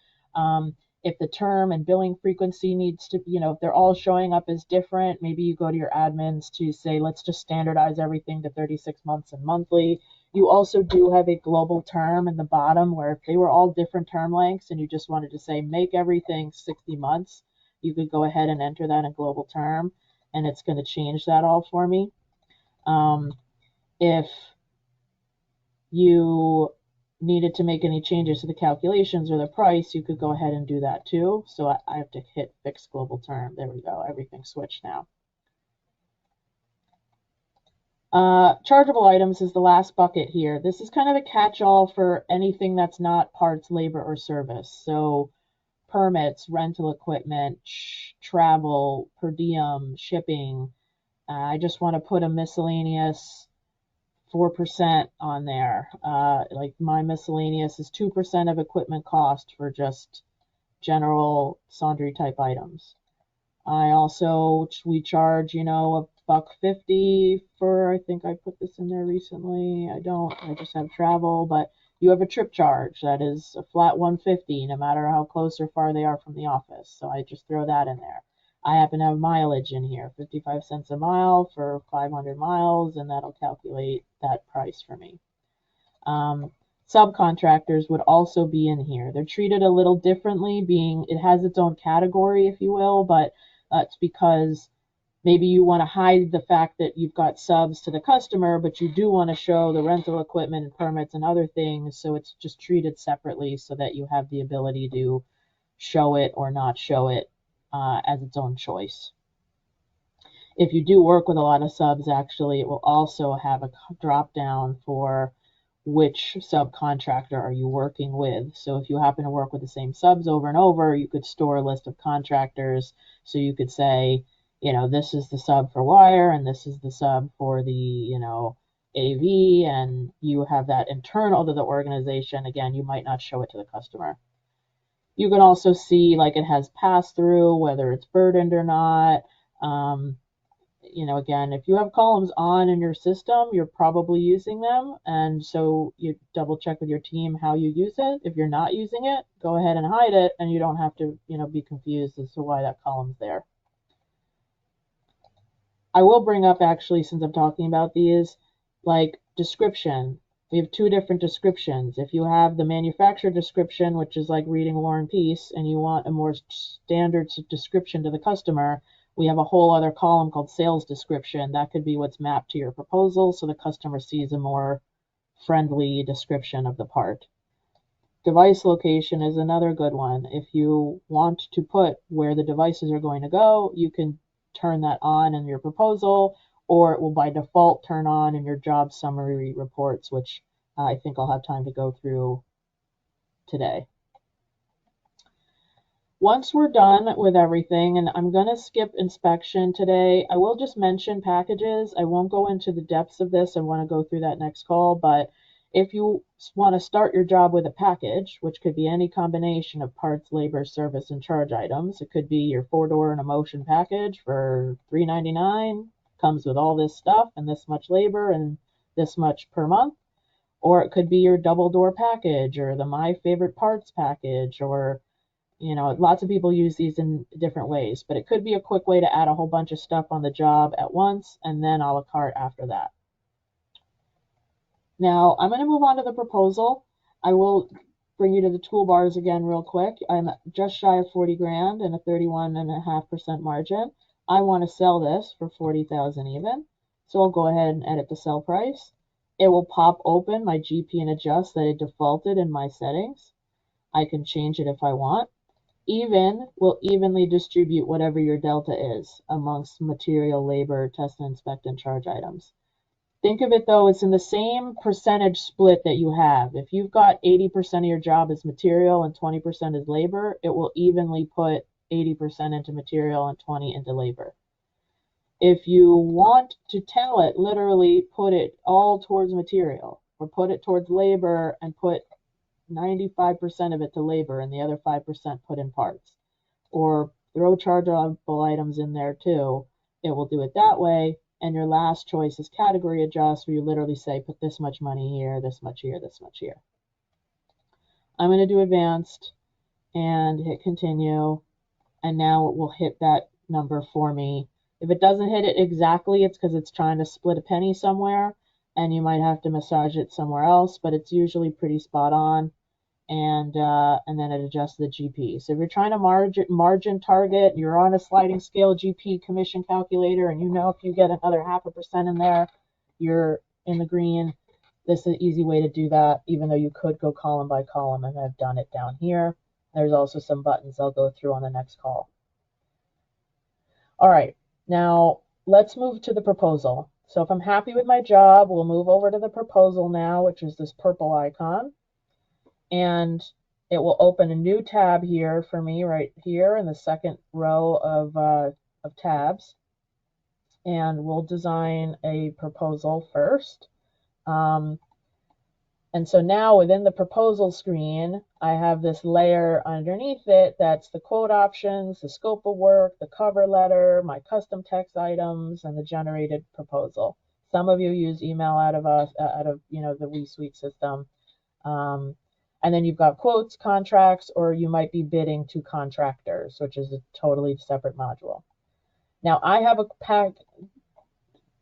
If the term and billing frequency needs to, if they're all showing up as different, maybe you go to your admins to say, let's just standardize everything to 36 months and monthly. You also do have a global term in the bottom where if they were all different term lengths and you just wanted to say, make everything 60 months, you could go ahead and enter that in global term, and it's going to change that all for me. If you needed to make any changes to the calculations or the price, you could go ahead and do that too. So I have to hit fix global term. There we go. Everything switched now. Chargeable items is the last bucket here. This is kind of a catch-all for anything that's not parts, labor, or service. So permits, rental equipment, travel, per diem, shipping. I just want to put a miscellaneous 4% on there. Like my miscellaneous is 2% of equipment cost for just general sundry type items. We charge, $1.50 for, I think I put this in there recently. I just have travel, but you have a trip charge that is a flat 150 no matter how close or far they are from the office. So I just throw that in there. I happen to have mileage in here, 55 cents a mile for 500 miles, and that'll calculate that price for me. Subcontractors would also be in here. They're treated a little differently, being it has its own category, if you will, but it's because maybe you want to hide the fact that you've got subs to the customer, but you do want to show the rental equipment and permits and other things, so it's just treated separately so that you have the ability to show it or not show it as its own choice. If you do work with a lot of subs, actually, it will also have a drop down for which subcontractor are you working with. So if you happen to work with the same subs over and over, you could store a list of contractors. So you could say, this is the sub for wire and this is the sub for the, AV, and you have that internal to the organization. Again, you might not show it to the customer. You can also see like it has pass through, whether it's burdened or not. Again, if you have columns on in your system, you're probably using them. And so you double check with your team how you use it. If you're not using it, go ahead and hide it, and you don't have to, be confused as to why that column's there. I will bring up, actually, since I'm talking about these, like description. We have two different descriptions. If you have the manufacturer description, which is like reading War and Peace, and you want a more standard description to the customer, we have a whole other column called sales description. That could be what's mapped to your proposal, so the customer sees a more friendly description of the part. Device location is another good one. If you want to put where the devices are going to go, you can turn that on in your proposal, or it will by default turn on in your job summary reports, which I think I'll have time to go through today. Once we're done with everything, and I'm going to skip inspection today, I will just mention packages. I won't go into the depths of this. I want to go through that next call, but if you want to start your job with a package, which could be any combination of parts, labor, service, and charge items, it could be your 4-door and a motion package for $3.99, comes with all this stuff and this much labor and this much per month, or it could be your double door package or the My Favorite Parts package, or lots of people use these in different ways, but it could be a quick way to add a whole bunch of stuff on the job at once and then a la carte after that. Now, I'm going to move on to the proposal. I will bring you to the toolbars again real quick. I'm just shy of 40 grand and a 31.5% margin. I want to sell this for 40,000 even. So I'll go ahead and edit the sell price. It will pop open my GP and adjust that it defaulted in my settings. I can change it if I want. Even will evenly distribute whatever your delta is amongst material, labor, test and inspect and charge items. Think of it though, it's in the same percentage split that you have. If you've got 80% of your job is material and 20% is labor, it will evenly put 80% into material and 20 into labor. If you want to tell it, literally put it all towards material or put it towards labor and put 95% of it to labor and the other 5% put in parts. Or throw chargeable items in there too. It will do it that way. And your last choice is category adjust, where you literally say, put this much money here, this much here, this much here. I'm going to do advanced and hit continue. And now it will hit that number for me. If it doesn't hit it exactly, it's because it's trying to split a penny somewhere and you might have to massage it somewhere else, but it's usually pretty spot on. And then it adjusts the GP. So if you're trying to margin target, you're on a sliding scale GP commission calculator, and you know if you get another 0.5% in there, you're in the green. This is an easy way to do that, even though you could go column by column, and I've done it down here. There's also some buttons I'll go through on the next call. All right, now let's move to the proposal. So if I'm happy with my job, we'll move over to the proposal now, which is this purple icon. And it will open a new tab here for me right here in the second row of tabs. And we'll design a proposal first. And so now within the proposal screen, I have this layer underneath it that's the quote options, the scope of work, the cover letter, my custom text items, and the generated proposal. Some of you use email out of the WeSuite system. And then you've got quotes, contracts, or you might be bidding to contractors, which is a totally separate module. Now I have a pack,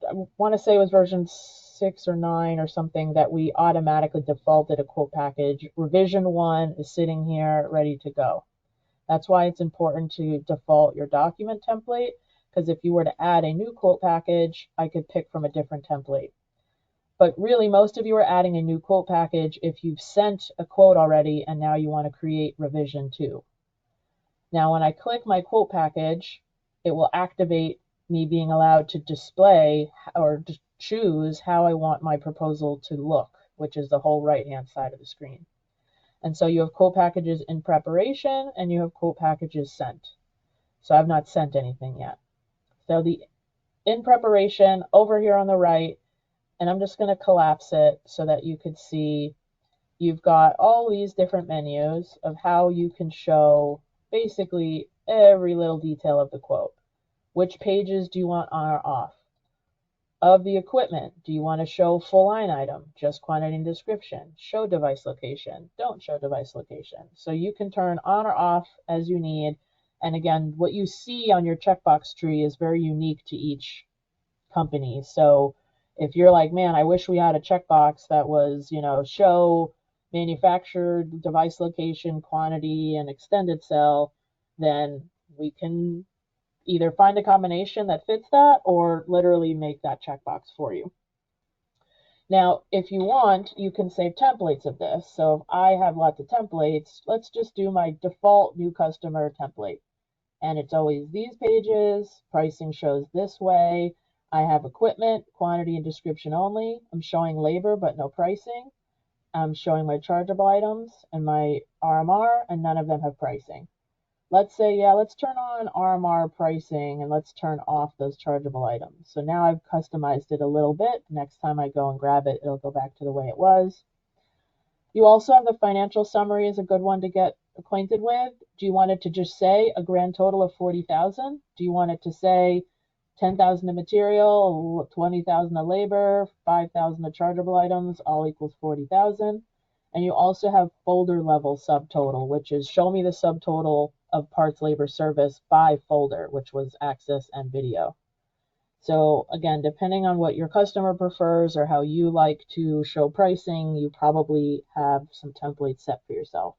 I want to say it was version 6 or 9 or something, that we automatically defaulted a quote package. Revision 1 is sitting here ready to go. That's why it's important to default your document template, because if you were to add a new quote package, I could pick from a different template. But really, most of you are adding a new quote package if you've sent a quote already and now you want to create revision 2. Now, when I click my quote package, it will activate me being allowed to display or choose how I want my proposal to look, which is the whole right-hand side of the screen. And so you have quote packages in preparation and you have quote packages sent. So I've not sent anything yet. So the in preparation over here on the right, and I'm just going to collapse it so that you could see you've got all these different menus of how you can show basically every little detail of the quote. Which pages do you want on or off? Of the equipment, do you want to show full line item, just quantity and description, show device location, don't show device location? So you can turn on or off as you need. And again, what you see on your checkbox tree is very unique to each company. So if you're like, man, I wish we had a checkbox that was, show manufactured device location, quantity, and extended cell, then we can either find a combination that fits that or literally make that checkbox for you. Now, if you want, you can save templates of this. So if I have lots of templates, let's just do my default new customer template. And it's always these pages, pricing shows this way. I have equipment, quantity, and description only. I'm showing labor, but no pricing. I'm showing my chargeable items and my RMR, and none of them have pricing. Let's say, yeah, let's turn on RMR pricing and let's turn off those chargeable items. So now I've customized it a little bit. Next time I go and grab it, it'll go back to the way it was. You also have the financial summary is a good one to get acquainted with. Do you want it to just say a grand total of 40,000? Do you want it to say 10,000 of material, 20,000 of labor, 5,000 of chargeable items, all equals 40,000? And you also have folder level subtotal, which is show me the subtotal of parts, labor, service by folder, which was access and video. So again, depending on what your customer prefers or how you like to show pricing, you probably have some templates set for yourself.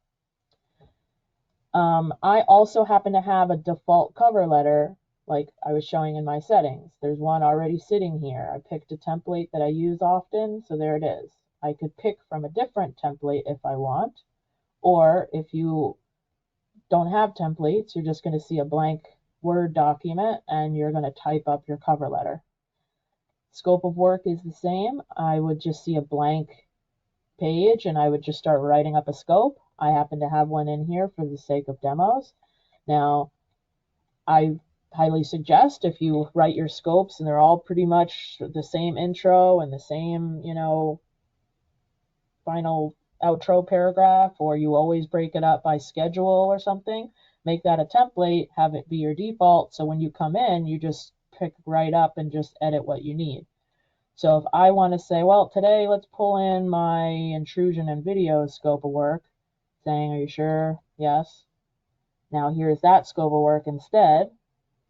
I also happen to have a default cover letter like I was showing in my settings. There's one already sitting here. I picked a template that I use often, so there it is. I could pick from a different template if I want, or if you don't have templates, you're just going to see a blank Word document and you're going to type up your cover letter. Scope of work is the same. I would just see a blank page and I would just start writing up a scope. I happen to have one in here for the sake of demos. Now, I highly suggest if you write your scopes and they're all pretty much the same intro and the same, final outro paragraph, or you always break it up by schedule or something, make that a template, have it be your default. So when you come in, you just pick right up and just edit what you need. So if I want to say, well, today let's pull in my intrusion and video scope of work, saying, are you sure? Yes. Now here's that scope of work instead.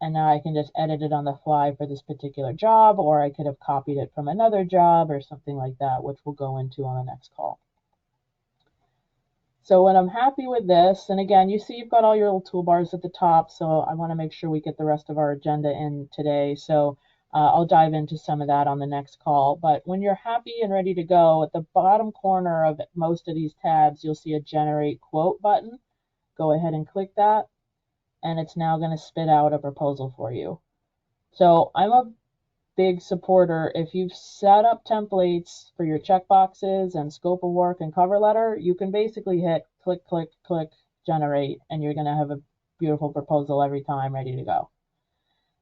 And now I can just edit it on the fly for this particular job, or I could have copied it from another job or something like that, which we'll go into on the next call. So when I'm happy with this, and again, you see you've got all your little toolbars at the top, so I want to make sure we get the rest of our agenda in today. So I'll dive into some of that on the next call. But when you're happy and ready to go, at the bottom corner of most of these tabs, you'll see a Generate Quote button. Go ahead and click that, and it's now going to spit out a proposal for you. So I'm a big supporter. If you've set up templates for your checkboxes and scope of work and cover letter, you can basically hit click, click, click, generate, and you're going to have a beautiful proposal every time ready to go.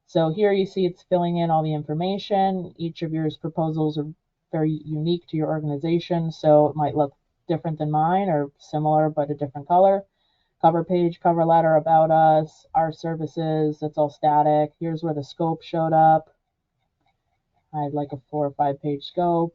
So here you see it's filling in all the information. Each of your proposals are very unique to your organization, so it might look different than mine or similar but a different color. Cover page, cover letter, about us, our services, it's all static. Here's where the scope showed up. I had like a 4 or 5 page scope.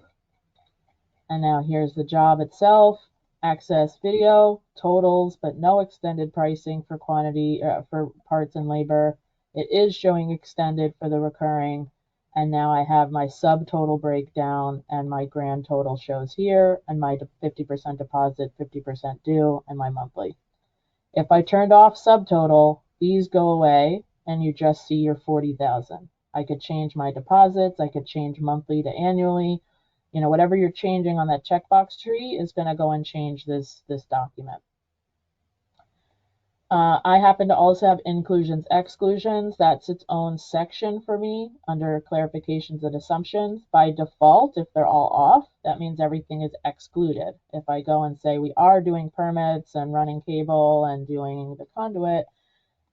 And now here's the job itself. Access video, totals, but no extended pricing for quantity, for parts and labor. It is showing extended for the recurring. And now I have my subtotal breakdown and my grand total shows here, and my 50% deposit, 50% due, and my monthly. If I turned off subtotal, these go away and you just see your 40,000. I could change my deposits. I could change monthly to annually. Whatever you're changing on that checkbox tree is going to go and change this document. I happen to also have inclusions, exclusions. That's its own section for me under clarifications and assumptions. By default, if they're all off, that means everything is excluded. If I go and say we are doing permits and running cable and doing the conduit,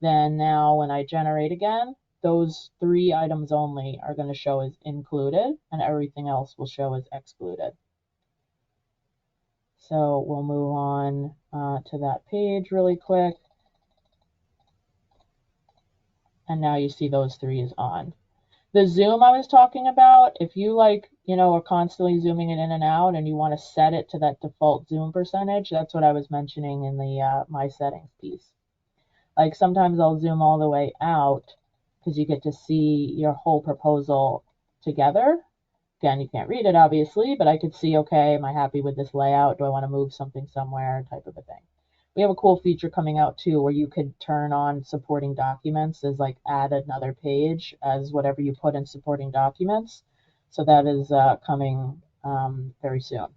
then now when I generate again, those 3 items only are going to show as included and everything else will show as excluded. So we'll move on to that page really quick. And now you see those 3 is on. The zoom I was talking about, if you are constantly zooming it in and out and you want to set it to that default zoom percentage, that's what I was mentioning in the my settings piece. Like sometimes I'll zoom all the way out because you get to see your whole proposal together. Again, you can't read it obviously, but I could see, okay, am I happy with this layout? Do I want to move something somewhere, type of a thing. We have a cool feature coming out too where you could turn on supporting documents as add another page as whatever you put in supporting documents. So that is coming very soon.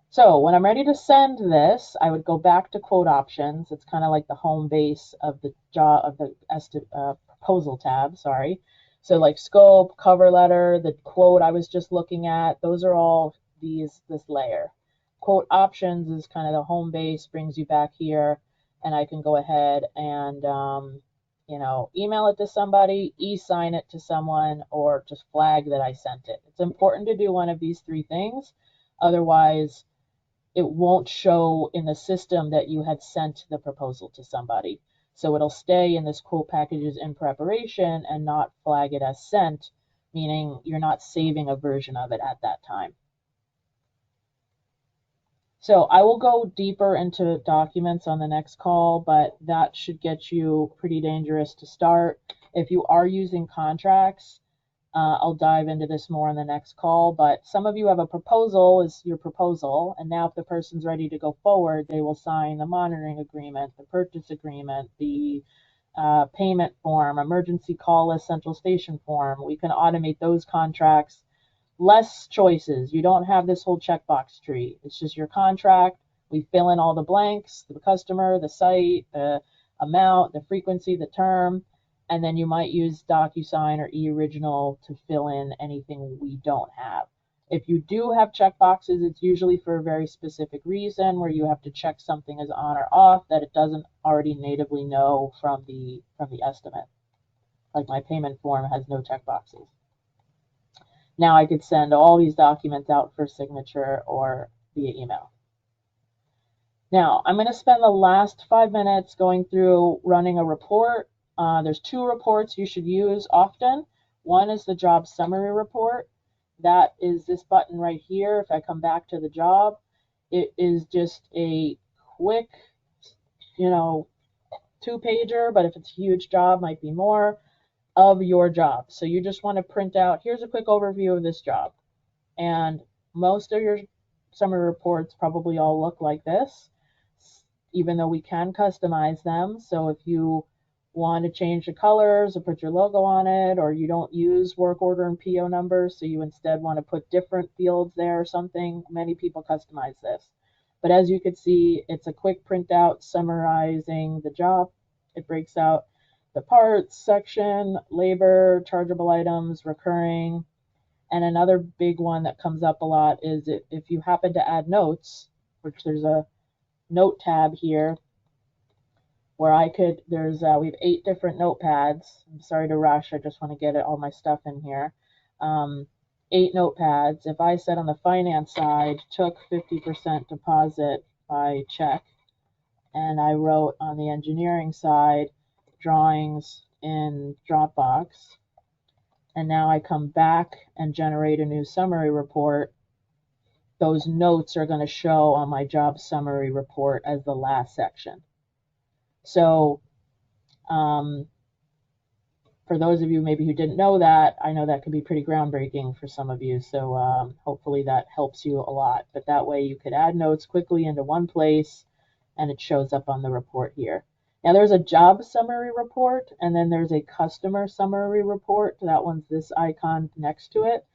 So when I'm ready to send this, I would go back to quote options. It's kind of like the home base of the proposal tab, sorry. So like scope, cover letter, the quote I was just looking at, those are all this layer. Quote options is kind of the home base, brings you back here, and I can go ahead and email it to somebody, e-sign it to someone, or just flag that I sent it. It's important to do one of these 3 things. Otherwise, it won't show in the system that you had sent the proposal to somebody. So it'll stay in this quote packages in preparation and not flag it as sent, meaning you're not saving a version of it at that time. So I will go deeper into documents on the next call, but that should get you pretty dangerous to start. If you are using contracts, I'll dive into this more on the next call, but some of you have a proposal is your proposal, and now if the person's ready to go forward, they will sign the monitoring agreement, the purchase agreement, the payment form, emergency call list central station form. We can automate those contracts. Less choices. You don't have this whole checkbox tree. It's just your contract. We fill in all the blanks, the customer, the site, the amount, the frequency, the term, and then you might use DocuSign or eOriginal to fill in anything we don't have. If you do have checkboxes, it's usually for a very specific reason where you have to check something as on or off that it doesn't already natively know from the estimate. Like my payment form has no checkboxes. Now I could send all these documents out for signature or via email. Now I'm going to spend the last 5 minutes going through running a report. There's two reports you should use often. One is the job summary report. That is this button right here. If I come back to the job, it is just a quick, 2-pager, but if it's a huge job, might be more, of your job. So you just want to print out, here's a quick overview of this job. And most of your summary reports probably all look like this, even though we can customize them. So if you want to change the colors or put your logo on it, or you don't use work order and PO numbers, so you instead want to put different fields there or something, many people customize this. But as you can see, it's a quick printout summarizing the job. It breaks out the parts section, labor, chargeable items, recurring. And another big one that comes up a lot is if you happen to add notes, which there's a note tab here where we have 8 different notepads. I'm sorry to rush, I just want to get all my stuff in here. 8 notepads. If I said on the finance side, took 50% deposit by check, and I wrote on the engineering side, drawings in Dropbox, and now I come back and generate a new summary report, those notes are going to show on my job summary report as the last section. So for those of you maybe who didn't know that, I know that could be pretty groundbreaking for some of you. So hopefully that helps you a lot. But that way you could add notes quickly into one place and it shows up on the report here. Now there's a job summary report and then there's a customer summary report. That one's this icon next to it.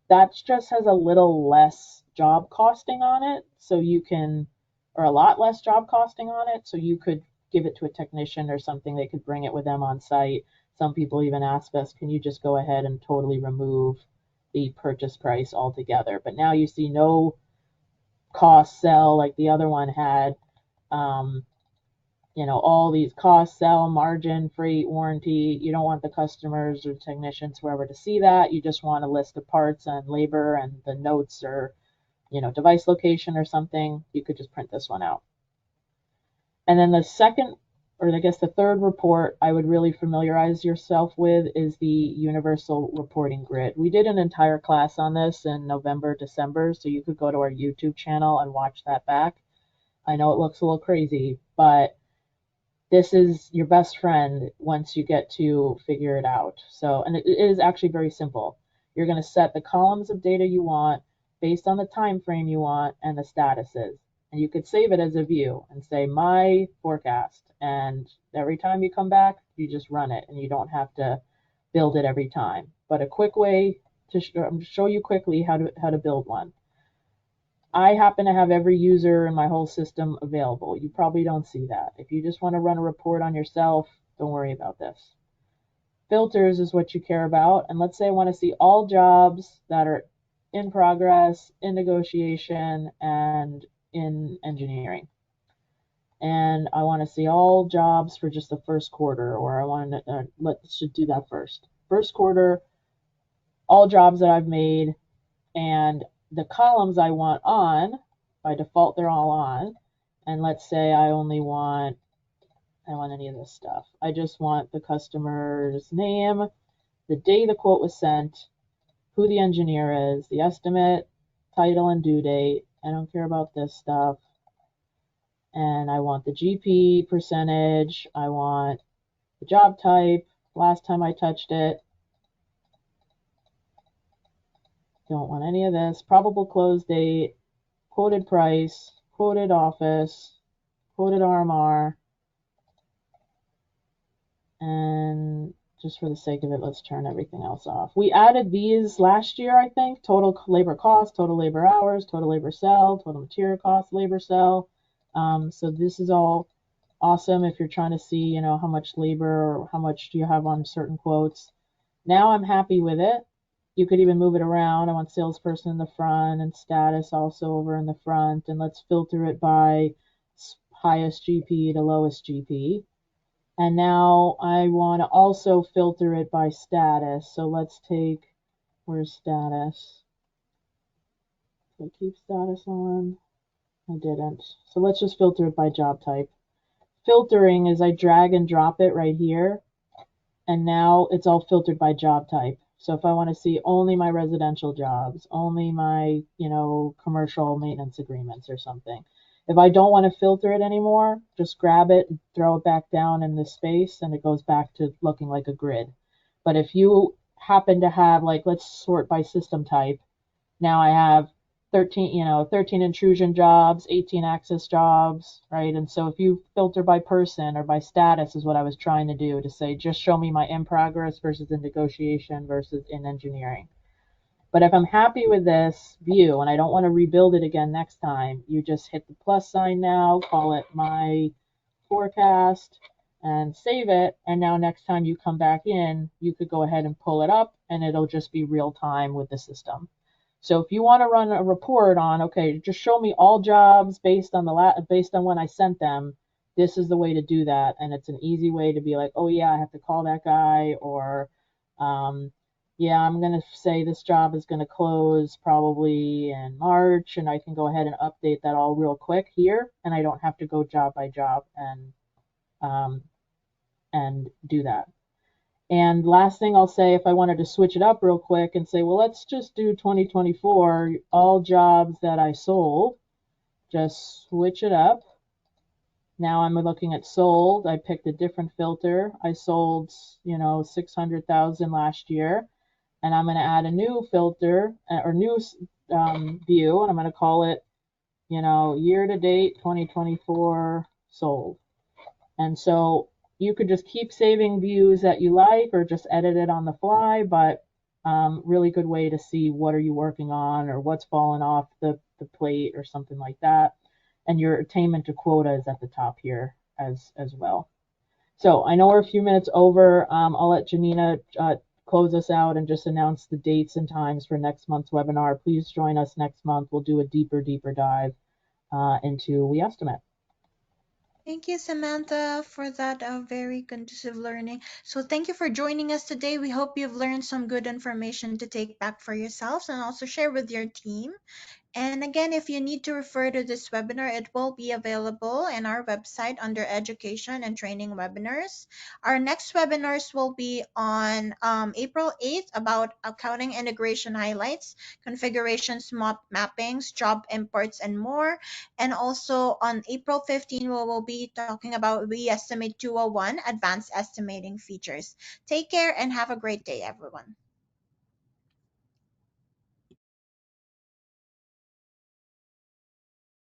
That just has a little less job costing on it. So you can, or a lot less job costing on it. So you could give it to a technician or something. They could bring it with them on site. Some people even ask us, can you just go ahead and totally remove the purchase price altogether? But now you see no cost sell like the other one had. All these cost, sell, margin, freight, warranty. You don't want the customers or technicians, whoever, to see that. You just want a list of parts and labor and the notes or, device location or something. You could just print this one out. And then the second, or I guess the third report I would really familiarize yourself with is the Universal Reporting Grid. We did an entire class on this in November, December, so you could go to our YouTube channel and watch that back. I know it looks a little crazy, but this is your best friend once you get to figure it out. So, and it is actually very simple. You're going to set the columns of data you want based on the time frame you want and the statuses. And you could save it as a view and say my forecast. And every time you come back, you just run it and you don't have to build it every time. But a quick way to show you quickly how to build one. I happen to have every user in my whole system available. You probably don't see that. If you just want to run a report on yourself, don't worry about this. Filters is what you care about. And let's say I want to see all jobs that are in progress, in negotiation, and in engineering. And I want to see all jobs for just the first quarter, or I want to, should do that first. First quarter, all jobs that I've made, and the columns I want on, by default they're all on, and let's say I want any of this stuff. I just want the customer's name, the day the quote was sent, who the engineer is, the estimate, title and due date. I don't care about this stuff. And I want the GP percentage, I want the job type, last time I touched it, Don't want any of this. Probable close date, quoted price, quoted office, quoted RMR, and just for the sake of it, let's turn everything else off. We added these last year, I think. Total labor cost, total labor hours, total labor sell, total material cost, labor sell. So this is all awesome if you're trying to see, how much labor or how much do you have on certain quotes. Now I'm happy with it. You could even move it around. I want salesperson in the front and status also over in the front. And let's filter it by highest GP to lowest GP. And now I want to also filter it by status. So let's take, where's status? So keep status on. I didn't. So let's just filter it by job type. Filtering is I drag and drop it right here, and now it's all filtered by job type. So if I want to see only my residential jobs, only my, commercial maintenance agreements or something. If I don't want to filter it anymore, just grab it and throw it back down in this space and it goes back to looking like a grid. But if you happen to have, like, let's sort by system type, now I have 13, 13 intrusion jobs, 18 access jobs, right? And so if you filter by person or by status is what I was trying to do, to say, just show me my in progress versus in negotiation versus in engineering. But if I'm happy with this view and I don't want to rebuild it again next time, you just hit the plus sign now, call it my forecast, and save it. And now next time you come back in, you could go ahead and pull it up and it'll just be real time with the system. So if you want to run a report on, okay, just show me all jobs based on based on when I sent them, this is the way to do that, and it's an easy way to be like, oh yeah, I have to call that guy, or yeah, I'm gonna say this job is gonna close probably in March, and I can go ahead and update that all real quick here, and I don't have to go job by job um, and do that. And last thing I'll say, if I wanted to switch it up real quick and say, well, let's just do 2024, all jobs that I sold, just switch it up. Now I'm looking at sold. I picked a different filter. I sold, 600,000 last year, and I'm going to add a new filter or new view, and I'm going to call it, year to date 2024 sold. And so you could just keep saving views that you like or just edit it on the fly, but really good way to see what are you working on or what's fallen off the plate or something like that. And your attainment to quota is at the top here as well. So I know we're a few minutes over. I'll let Janina close us out and just announce the dates and times for next month's webinar. Please join us next month. We'll do a deeper dive into WeEstimate. Thank you, Samantha, for that very conducive learning. So, thank you for joining us today. We hope you've learned some good information to take back for yourselves and also share with your team. And again, if you need to refer to this webinar, it will be available in our website under Education and Training Webinars. Our next webinars will be on April 8th about accounting integration highlights, configurations, mappings, job imports, and more. And also on April 15th, we will be talking about WeEstimate 201 advanced estimating features. Take care and have a great day, everyone.